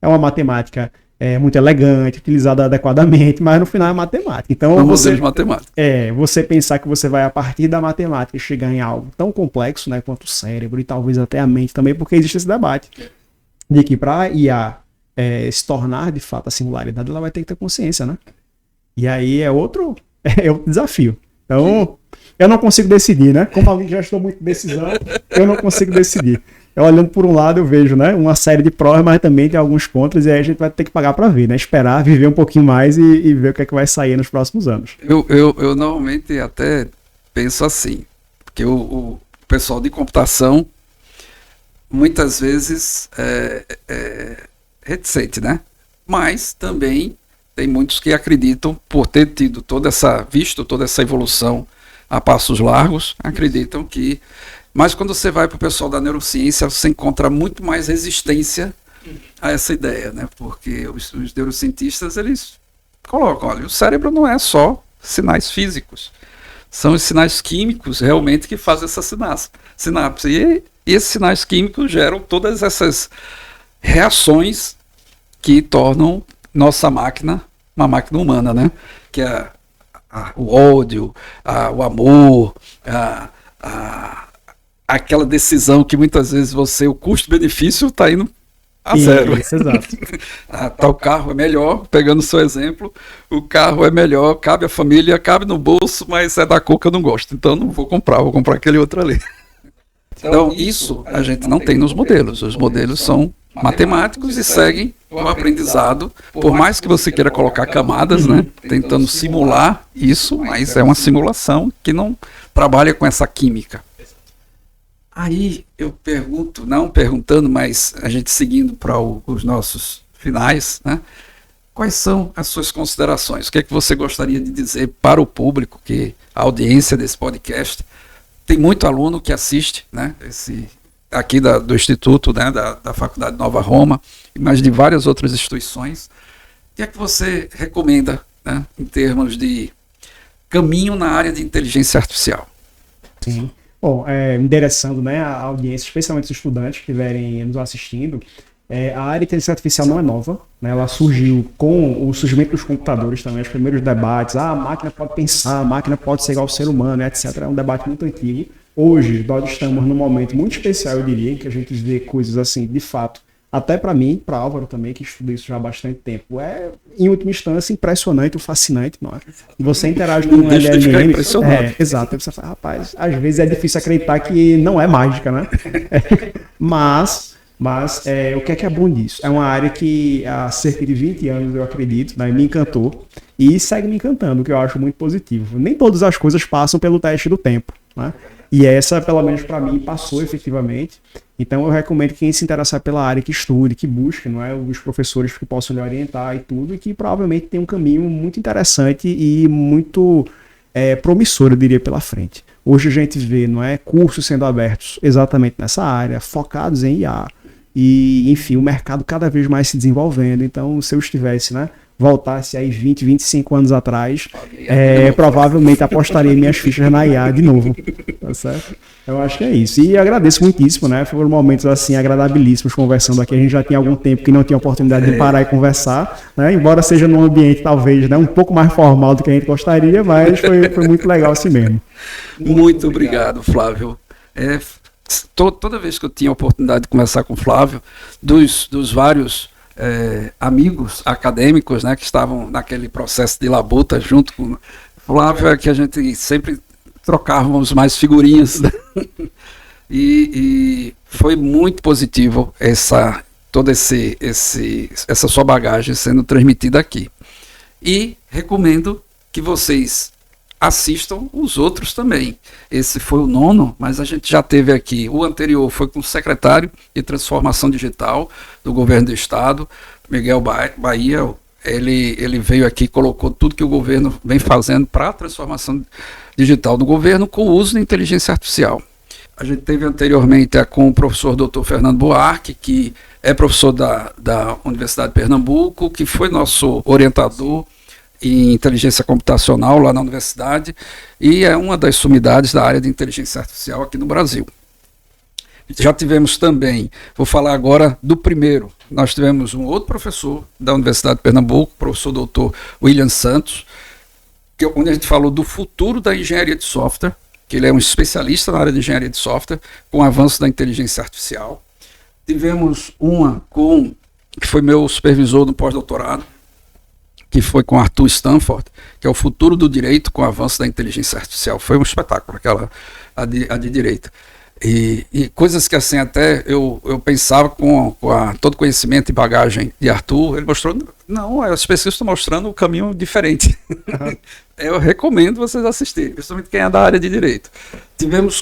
É uma matemática muito elegante, utilizada adequadamente, mas no final é matemática. Então, você pensar que você vai, a partir da matemática, chegar em algo tão complexo, né, quanto o cérebro e talvez até a mente também, porque existe esse debate de que para IA se tornar de fato a singularidade, ela vai ter que ter consciência, né? E aí é outro desafio. Então, eu não consigo decidir, né? Como alguém já estou muito decisão, eu não consigo decidir. Olhando por um lado, eu vejo, né, uma série de prós, mas também tem alguns contras, e aí a gente vai ter que pagar para ver, né? Esperar, viver um pouquinho mais e ver o que é que vai sair nos próximos anos. Eu normalmente até penso assim, porque o pessoal de computação muitas vezes é reticente, né? Mas também tem muitos que acreditam, por ter visto toda essa evolução a passos largos, acreditam que... Mas quando você vai para o pessoal da neurociência, você encontra muito mais resistência a essa ideia, né? Porque os neurocientistas, eles colocam, olha, o cérebro não é só sinais físicos, são os sinais químicos realmente que fazem essa sinapse. E esses sinais químicos geram todas essas reações que tornam nossa máquina uma máquina humana, né? Que é o ódio, o amor, aquela decisão que muitas vezes o custo-benefício está indo a zero. Isso, exato. Tal carro é melhor, pegando o seu exemplo, o carro é melhor, cabe à família, cabe no bolso, mas é da cor que eu não gosto, então não vou comprar aquele outro ali. Então isso a gente não tem nos modelos, os modelos são matemáticos e seguem o aprendizado, por mais que você queira colocar camadas, né, tentando simular isso, mas é uma simulação que não trabalha com essa química. Aí eu pergunto, não perguntando, mas a gente seguindo para os nossos finais, né? Quais são as suas considerações? O que é que você gostaria de dizer para o público, que a audiência desse podcast, tem muito aluno que assiste, né? Aqui do Instituto, né? da Faculdade Nova Roma, mas de várias outras instituições. O que é que você recomenda, né? Em termos de caminho na área de inteligência artificial? Sim. Bom, endereçando, né, a audiência, especialmente os estudantes que estiverem nos assistindo, a área de inteligência artificial não é nova, né, ela surgiu com o surgimento dos computadores também, os primeiros debates, a máquina pode pensar, a máquina pode ser igual ao ser humano, etc. É um debate muito antigo. Hoje, nós estamos num momento muito especial, eu diria, em que a gente vê coisas assim, de fato, até para mim, para Álvaro também, que estuda isso já há bastante tempo, em última instância, impressionante, fascinante, não é? Você interage com um LLM, exato, você fala, rapaz, às vezes é difícil acreditar que não é mágica, né? Mas o que é bom disso? É uma área que há cerca de 20 anos, eu acredito, né, me encantou e segue me encantando, o que eu acho muito positivo. Nem todas as coisas passam pelo teste do tempo, né? E essa, pelo menos para mim, passou efetivamente. Então eu recomendo que quem se interessar pela área, que estude, que busque, não é, os professores que possam lhe orientar e tudo, e que provavelmente tem um caminho muito interessante e muito promissor, eu diria, pela frente. Hoje a gente vê, não é, cursos sendo abertos exatamente nessa área, focados em IA, e enfim, o mercado cada vez mais se desenvolvendo. Então, se eu estivesse, né, voltasse aí 20, 25 anos atrás, provavelmente apostaria minhas fichas na IA de novo, tá certo? Eu acho que é isso. E agradeço muitíssimo, né? Foram momentos assim agradabilíssimos conversando aqui. A gente já tinha algum tempo que não tinha oportunidade de parar e conversar, né? Embora seja num ambiente talvez, né, um pouco mais formal do que a gente gostaria, mas foi muito legal assim mesmo. Muito obrigado, Flávio. Toda vez que eu tinha a oportunidade de conversar com o Flávio, dos vários amigos acadêmicos, né, que estavam naquele processo de labuta junto com o Flávio, é que a gente sempre trocávamos mais figurinhas, né? E foi muito positivo toda essa sua bagagem sendo transmitida aqui. E recomendo que vocês assistam os outros também. Esse foi o 9º, mas a gente já teve aqui, o anterior foi com o secretário de Transformação Digital do Governo do Estado, Miguel Bahia. Ele veio aqui e colocou tudo que o governo vem fazendo para a transformação digital do governo com o uso da inteligência artificial. A gente teve anteriormente com o professor Dr. Fernando Buarque, que é professor da Universidade de Pernambuco, que foi nosso orientador em inteligência computacional lá na universidade e é uma das sumidades da área de inteligência artificial aqui no Brasil. Já tivemos também, vou falar agora do primeiro, nós tivemos um outro professor da Universidade de Pernambuco, o professor Dr. William Santos, onde a gente falou do futuro da engenharia de software, que ele é um especialista na área de engenharia de software, com o avanço da inteligência artificial. Tivemos uma que foi meu supervisor no pós-doutorado, que foi com Arthur Stanford, que é o futuro do direito com o avanço da inteligência artificial. Foi um espetáculo, a de direito. E coisas que assim até eu pensava com todo conhecimento e bagagem de Arthur, ele mostrou, não, as pesquisas estão mostrando um caminho diferente. Eu recomendo vocês assistirem, principalmente quem é da área de direito. Tivemos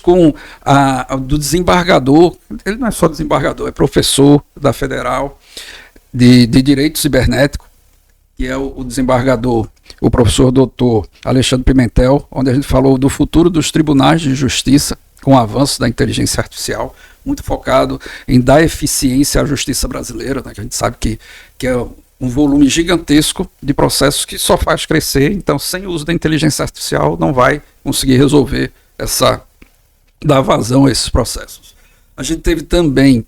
do desembargador, ele não é só desembargador, é professor da Federal de Direito Cibernético, que é o desembargador, o professor doutor Alexandre Pimentel, onde a gente falou do futuro dos tribunais de justiça, com o avanço da inteligência artificial, muito focado em dar eficiência à justiça brasileira, né, que a gente sabe que é um volume gigantesco de processos que só faz crescer, então sem o uso da inteligência artificial não vai conseguir resolver dar vazão a esses processos. A gente teve também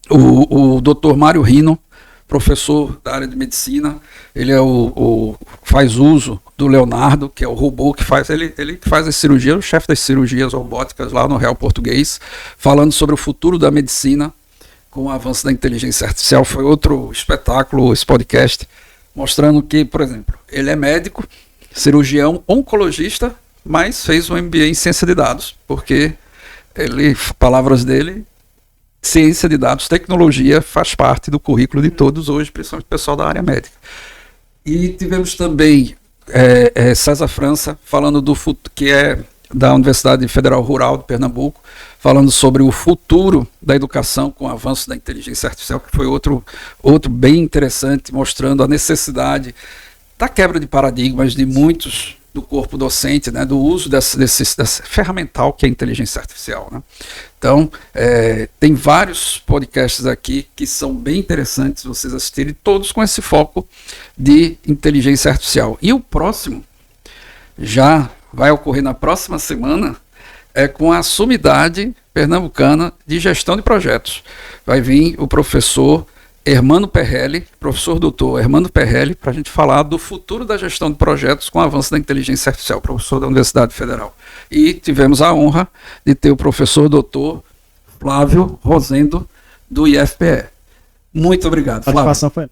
o Dr. Mário Rino, professor da área de medicina, ele faz uso do Leonardo, que é o robô que faz, ele que faz as cirurgias, o chefe das cirurgias robóticas lá no Real Português, falando sobre o futuro da medicina com o avanço da inteligência artificial. Foi outro espetáculo, esse podcast, mostrando que, por exemplo, ele é médico, cirurgião, oncologista, mas fez um MBA em ciência de dados, porque palavras dele, ciência de dados, tecnologia faz parte do currículo de todos hoje, principalmente o pessoal da área médica. E tivemos também César França, falando que é da Universidade Federal Rural de Pernambuco, falando sobre o futuro da educação com o avanço da inteligência artificial, que foi outro bem interessante, mostrando a necessidade da quebra de paradigmas de muitos do corpo docente, né, do uso dessa ferramental que é a inteligência artificial, né? Então, tem vários podcasts aqui que são bem interessantes vocês assistirem, todos com esse foco de inteligência artificial. E o próximo já vai ocorrer na próxima semana, com a Sumidade Pernambucana de Gestão de Projetos. Vai vir o professor Hermano Perrelli, professor doutor Hermano Perrelli, para a gente falar do futuro da gestão de projetos com o avanço da inteligência artificial, professor da Universidade Federal. E tivemos a honra de ter o professor doutor Flávio Rosendo, do IFPE. Muito obrigado, Flávio.